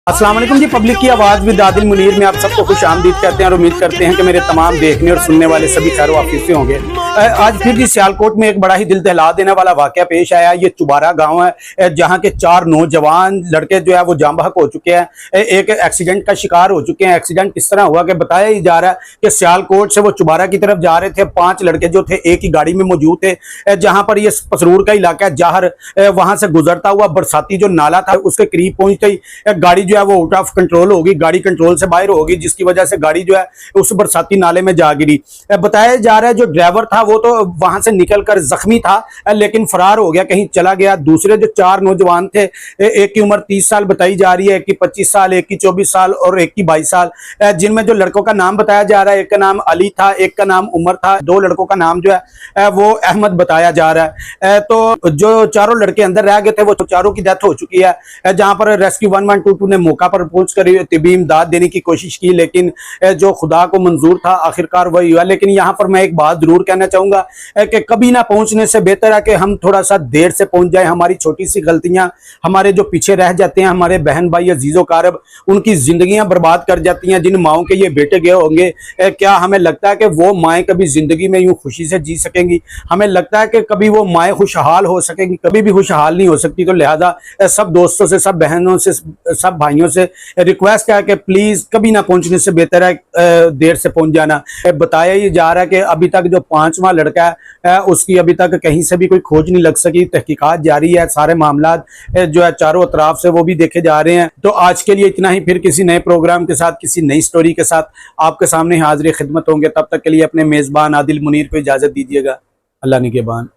अस्सलाम वालेकुम जी। पब्लिक की आवाज़ विद आदिल मुनीर में आप सबको खुश आमदीद कहते हैं और उम्मीद करते हैं कि मेरे तमाम देखने और सुनने वाले सभी खैर वाफिस से होंगे। आज फिर जी सियालकोट में एक बड़ा ही दिल दहला देने वाला वाकया पेश आया। ये चुबारा गांव है जहां के 4 नौजवान लड़के जो है वो जाम बहक हो चुके हैं, एक एक्सीडेंट का शिकार हो चुके हैं। एक्सीडेंट किस तरह हुआ कि बताया ही जा रहा है कि सियालकोट से वो चुबारा की तरफ जा रहे थे। 5 लड़के जो थे एक ही गाड़ी में मौजूद थे। जहां पर ये पसरूर का इलाका है जाहर, वहां से गुजरता हुआ बरसाती जो नाला था उसके करीब पहुंचते ही गाड़ी जो है वो आउट ऑफ कंट्रोल होगी, गाड़ी कंट्रोल से बाहर होगी, जिसकी वजह से गाड़ी जो है उस बरसाती नाले में जा गिरी। बताया जा रहा है जो ड्राइवर था वो तो वहां से निकलकर जख्मी था लेकिन फरार हो गया, कहीं चला गया। दूसरे जो 4 नौजवान थे, एक की उम्र 30 साल बताई जा रही है, एक की 25 साल, एक की 24 साल और एक की 22 साल, जिनमें जो लड़कों का नाम बताया जा रहा है, एक का नाम अली था, एक का नाम उमर था, 2 लड़कों का नाम जो है वो अहमद बताया जा रहा है। तो जो चारों लड़के अंदर रह गए थे वो चारों की डेथ हो चुकी है। जहां पर रेस्क्यू 1122 ने मौका पर पहुंचकर तिबी इमदाद देने की कोशिश की, लेकिन जो खुदा को मंजूर था आखिरकार वही हुआ। लेकिन यहाँ पर मैं एक बात जरूर कहना चाहूंगा कि कभी ना पहुंचने से बेहतर है कि हम थोड़ा सा देर से पहुंच जाए। हमारी छोटी सी गलतियां हमारे जो पीछे रह जाते हैं, हमारे बहन भाई अजीजों कारब, उनकी जिंदगियां बर्बाद कर जाती हैं। जिन माओं के ये बेटे गए होंगे, क्या हमें लगता है कि वो माएँ कभी जिंदगी में यूं खुशी से जी सकेंगी? हमें लगता है कि कभी वो माएँ खुशहाल हो सकेंगी? कभी भी खुशहाल नहीं हो सकती। तो लिहाजा सब दोस्तों से, सब बहनों से, सब भाइयों से रिक्वेस्ट है कि प्लीज कभी ना पहुंचने से बेहतर है देर से पहुंच जाना। बताया ही जा रहा है कि अभी तक जो 5वां लड़का है उसकी अभी तक कहीं से भी कोई खोज नहीं लग सकी। तहकीकात जारी है, सारे मामला जो है चारों अतराफ से वो भी देखे जा रहे हैं। तो आज के लिए इतना ही, फिर किसी नए प्रोग्राम के साथ, किसी नई स्टोरी के साथ आपके सामने हाजिर खिदमत होंगे। तब तक के लिए अपने मेजबान आदिल मुनीर को इजाजत दीजिएगा। अल्लाह निगहबान।